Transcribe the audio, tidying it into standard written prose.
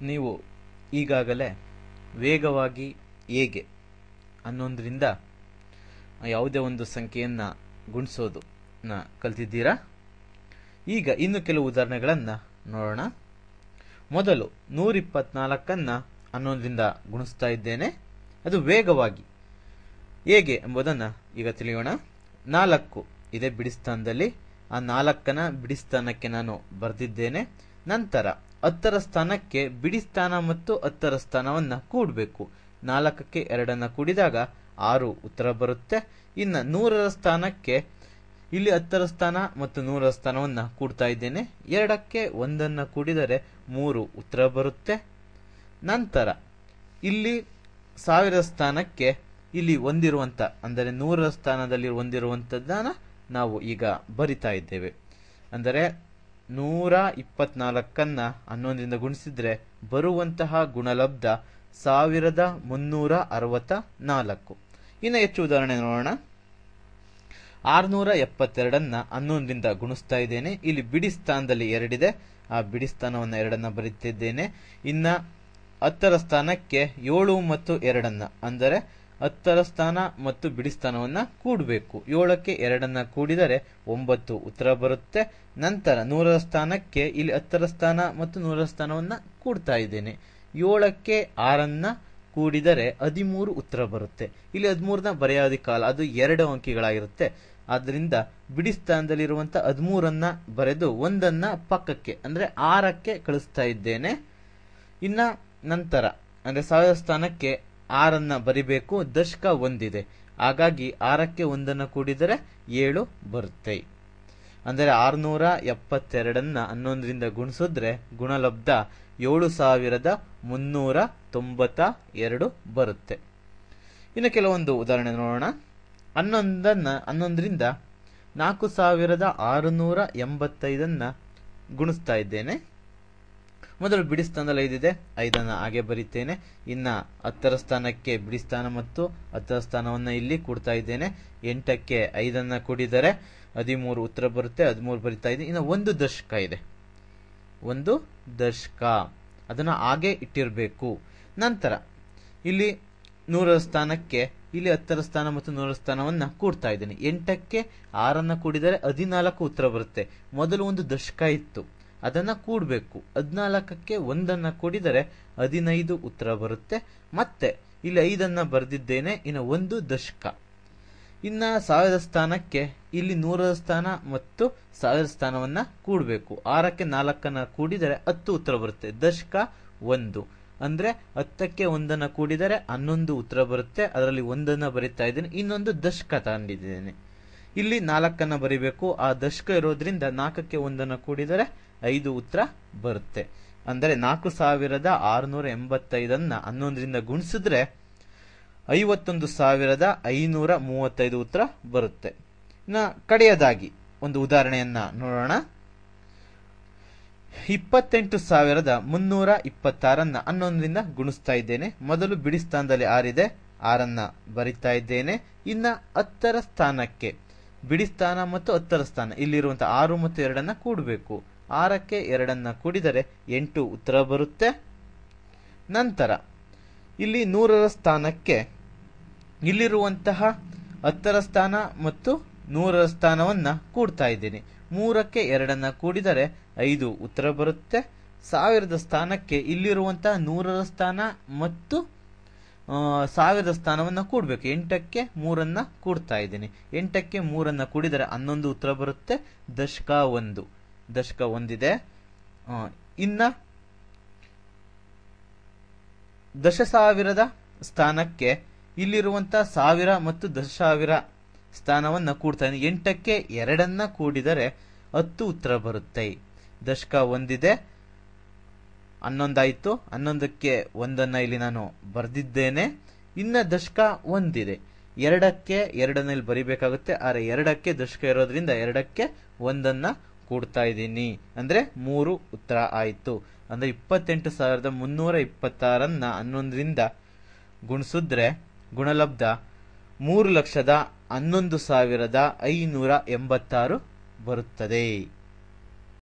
ನೀವು ಈಗಾಗಲೇ ವೇಗವಾಗಿ ಹೇಗೆ ಅನ್ನೋದ್ರಿಂದ ಯಾವುದೇ ಒಂದು ಸಂಖ್ಯೆಯನ್ನು ಗುಣಿಸೋದನ್ನ ಕಲ್ತಿದ್ದೀರಾ. ಈಗ ಇನ್ನು ಕೆಲವು ಉದಾಹರಣೆಗಳನ್ನು ನೋಡೋಣ. ಮೊದಲು 124 ಅನ್ನೋದ್ರಿಂದ ಗುಣಿಸ್ತಾ ಇದ್ದೇನೆ. ಅದು ವೇಗವಾಗಿ ಹೇಗೆ ಎಂಬುದನ್ನು ಈಗ ತಿಳಿಯೋಣ. 4 ಇದೆ ಬಿಡಿಸ್ಥಾನದಲ್ಲಿ. ಆ 4 ಬಿಡಿಸ್ಥಾನಕ್ಕೆ ನಾನು ಬರೆದಿದ್ದೇನೆ. ನಂತರ 10ರ ಸ್ಥಾನಕ್ಕೆ ಬಿಡಿಸ್ಥಾನ ಮತ್ತು 10ರ ಸ್ಥಾನವನ್ನು ಕೂಡಬೇಕು. 4ಕ್ಕೆ 2 ಕೂಡಿದಾಗ 6 ಉತ್ತರ ಬರುತ್ತೆ. ಇನ್ನು 100ರ ಸ್ಥಾನಕ್ಕೆ ಇಲ್ಲಿ 10ರ ಸ್ಥಾನ ಮತ್ತು 100ರ ಸ್ಥಾನವನ್ನು ಕೂಡ್ತಾ ಇದ್ದೇನೆ. 2ಕ್ಕೆ 1 ಕೂಡಿದರೆ 3 ಉತ್ತರ ಬರುತ್ತೆ. ನಂತರ ಇಲ್ಲಿ 1000ರ ಸ್ಥಾನಕ್ಕೆ ಇಲ್ಲಿ ಹೊಂದಿರುವಂಥ ಅಂದರೆ 100ರ ಸ್ಥಾನದಲ್ಲಿ ಹೊಂದಿರುವಂಥದ್ದನ್ನು ನಾವು ಈಗ ಬರಿತಾ ಇದ್ದೇವೆ. ಅಂದರೆ 124 11ರಿಂದ ಗುಣಿಸಿದ್ರೆ ಬರುವಂತಹ ಗುಣಲಬ್ಧ 1364. ಇನ್ನು ಹೆಚ್ಚು ಉದಾಹರಣೆ ನೋಡೋಣ. 672 11ರಿಂದ ಗುಣಿಸ್ತಾ ಇದ್ದೇನೆ. ಇಲ್ಲಿ ಬಿಡಿ ಸ್ಥಾನದಲ್ಲಿ 2 ಇದೆ. ಆ ಬಿಡಿ ಸ್ಥಾನವನ್ನು 2 ಬರೀತಿದ್ದೇನೆ. ಇನ್ನು 10ರ ಸ್ಥಾನಕ್ಕೆ 7 ಮತ್ತು 2 ಅಂದರೆ 10ರ ಸ್ಥಾನ ಮತ್ತು ಬಿಡಿ ಸ್ಥಾನವನ್ನು ಕೂಡಬೇಕು. 7ಕ್ಕೆ 2 ಕೂಡಿದರೆ 9 ಉತ್ತರ ಬರುತ್ತೆ. ನಂತರ 100ರ ಸ್ಥಾನಕ್ಕೆ ಇಲ್ಲಿ 10ರ ಸ್ಥಾನ ಮತ್ತು 100ರ ಸ್ಥಾನವನ್ನು ಕೂಡ್ತಾ ಇದ್ದೇನೆ. 7ಕ್ಕೆ 6 ಕೂಡಿದರೆ 13 ಉತ್ತರ ಬರುತ್ತೆ. ಇಲ್ಲಿ 13ನ ಬರೆಯೋದಿಕ್ಕಲ್ಲ, ಅದು 2 ಅಂಕಿಗಳಾಗಿರುತ್ತೆ. ಆದ್ದರಿಂದ ಬಿಡಿ ಸ್ಥಾನದಲ್ಲಿರುವಂಥ 13 ಬರೆದು 1 ಪಕ್ಕಕ್ಕೆ ಅಂದರೆ 6ಕ್ಕೆ ಕಳಿಸ್ತಾ ಇದ್ದೇನೆ. ಇನ್ನ ನಂತರ ಅಂದರೆ 1000 ಸ್ಥಾನಕ್ಕೆ 6 ಬರಿಬೇಕು. ದಶಕ 1 ಇದೆ, ಹಾಗಾಗಿ 6ಕ್ಕೆ 1 ಕೂಡಿದರೆ 7 ಬರುತ್ತೆ. ಅಂದರೆ 672 11ರಿಂದ ಗುಣಿಸಿದ್ರೆ ಗುಣಲಬ್ಧ 7392 ಬರುತ್ತೆ. ಇನ್ನು ಕೆಲವೊಂದು ಉದಾಹರಣೆ ನೋಡೋಣ. 11ರಿಂದ 4685 ಗುಣಿಸ್ತಾ ಇದ್ದೇನೆ. ಮೊದಲು ಬಿಡಿ ಸ್ಥಾನದಲ್ಲಿ 5 ಇದೆ, 5 ಹಾಗೆ ಬರೀತೇನೆ. ಇನ್ನು 10ರ ಸ್ಥಾನಕ್ಕೆ ಬಿಡಿ ಸ್ಥಾನ ಮತ್ತು 10ರ ಸ್ಥಾನವನ್ನು ಇಲ್ಲಿ ಕೂಡ್ತಾ ಇದ್ದೇನೆ. 8ಕ್ಕೆ 5 ಕೂಡಿದರೆ 13 ಉತ್ತರ ಬರುತ್ತೆ. 13 ಬರಿತಾ ಇದ್ದೀನಿ. ಇನ್ನು 1 ದಶಕ ಇದೆ, 1 ದಶಕ ಅದನ್ನು ಹಾಗೆ ಇಟ್ಟಿರಬೇಕು. ನಂತರ ಇಲ್ಲಿ 100ರ ಸ್ಥಾನಕ್ಕೆ ಇಲ್ಲಿ 10ರ ಸ್ಥಾನ ಮತ್ತು 100ರ ಸ್ಥಾನವನ್ನು ಕೂಡ್ತಾ ಇದ್ದೀನಿ. 8ಕ್ಕೆ 6 ಕೂಡಿದರೆ 14 ಉತ್ತರ ಬರುತ್ತೆ. ಮೊದಲು 1 ದಶಕ ಇತ್ತು, ಅದನ್ನು ಕೂಡಬೇಕು. 14ಕ್ಕೆ 1 ಕೂಡಿದರೆ 15 ಉತ್ತರ ಬರುತ್ತೆ. ಮತ್ತೆ ಇಲ್ಲಿ 5 ಬರೆದಿದ್ದೇನೆ. ಇನ್ನು 1 ದಶಕ. ಇನ್ನು 1000ರ ಸ್ಥಾನಕ್ಕೆ ಇಲ್ಲಿ 100ರ ಸ್ಥಾನ ಮತ್ತು 1000ರ ಸ್ಥಾನವನ್ನು ಕೂಡಬೇಕು. 6ಕ್ಕೆ 4 ಕೂಡಿದರೆ 10 ಉತ್ತರ ಬರುತ್ತೆ. ದಶಕ 1 ಅಂದರೆ 10ಕ್ಕೆ 1 ಕೂಡಿದರೆ 11 ಉತ್ತರ ಬರುತ್ತೆ. ಅದರಲ್ಲಿ 1 ಬರಿತಾ ಇದ್ದೇನೆ. ಇನ್ನೊಂದು ದಶಕ ತಗೊಂಡಿದ್ದೇನೆ. ಇಲ್ಲಿ 4 ಬರಿಬೇಕು. ಆ ದಶಕ ಇರೋದ್ರಿಂದ 4ಕ್ಕೆ 1 ಕೂಡಿದರೆ 5 ಉತ್ತರ ಬರುತ್ತೆ. ಅಂದರೆ 4685 11ರಿಂದ ಗುಣಿಸಿದ್ರೆ 51535 ಉತ್ತರ ಬರುತ್ತೆ. ಇನ್ನು ಕಡೆಯದಾಗಿ ಒಂದು ಉದಾಹರಣೆಯನ್ನ ನೋಡೋಣ. 28326 11ರಿಂದ ಗುಣಿಸ್ತಾ ಇದ್ದೇನೆ. ಮೊದಲು ಬಿಡಿ ಸ್ಥಾನದಲ್ಲಿ 6 ಇದೆ, 6 ಬರಿತಾ ಇದ್ದೇನೆ. ಇನ್ನು 10ರ ಸ್ಥಾನಕ್ಕೆ ಬಿಡಿ ಸ್ಥಾನ ಮತ್ತು 10ರ ಸ್ಥಾನ ಇಲ್ಲಿರುವಂತಹ 6 ಮತ್ತು 2 ಕೂಡಬೇಕು. 6ಕ್ಕೆ 2 ಕೂಡಿದರೆ 8 ಉತ್ತರ ಬರುತ್ತೆ. ನಂತರ ಇಲ್ಲಿ 100ರ ಸ್ಥಾನಕ್ಕೆ ಇಲ್ಲಿರುವಂತಹ 10ರ ಸ್ಥಾನ ಮತ್ತು 100ರ ಸ್ಥಾನವನ್ನು ಕೂಡ್ತಾ ಇದ್ದೀನಿ. 3ಕ್ಕೆ 2 ಕೂಡಿದರೆ 5 ಉತ್ತರ ಬರುತ್ತೆ. 1000ದ ಸ್ಥಾನಕ್ಕೆ ಇಲ್ಲಿರುವಂತಹ 100ರ ಸ್ಥಾನ ಮತ್ತು 1000ದ ಸ್ಥಾನವನ್ನು ಕೂಡಬೇಕು. 8ಕ್ಕೆ 3 ಕೂಡ್ತಾ ಇದ್ದೀನಿ. 8ಕ್ಕೆ 3 ಕೂಡಿದರೆ 11 ಉತ್ತರ ಬರುತ್ತೆ. ದಶಕ 1 ದಶಕ 1 ಇದೆ. ಇನ್ನು 10,000ದ ಸ್ಥಾನಕ್ಕೆ ಇಲ್ಲಿರುವಂತಹ 1000 ಮತ್ತು 10,000 ಸ್ಥಾನವನ್ನು ಕೂಡ್ತಾ ಇದ್ದೀನಿ. 8ಕ್ಕೆ 2 ಕೂಡಿದರೆ 10 ಉತ್ತರ ಬರುತ್ತೆ. ದಶಕ 1 ಇದೆ, 11 ಆಯಿತು. 11ಕ್ಕೆ 1 ಇಲ್ಲಿ ನಾನು ಬರೆದಿದ್ದೇನೆ. ಇನ್ನು ದಶಕ 1 ಇದೆ, 2ಕ್ಕೆ 2 ಇಲ್ಲಿ ಬರಿಬೇಕಾಗುತ್ತೆ. ಆದರೆ 2ಕ್ಕೆ ದಶಕ ಇರೋದ್ರಿಂದ 2ಕ್ಕೆ 1 ಕೂಡ್ತಾ ಇದ್ದೀನಿ. ಅಂದರೆ 3 ಉತ್ತರ ಆಯಿತು. ಅಂದರೆ 28326 11ರಿಂದ ಗುಣಿಸಿದ್ರೆ ಗುಣಲಬ್ಧ 3,11,586 ಬರುತ್ತದೆ.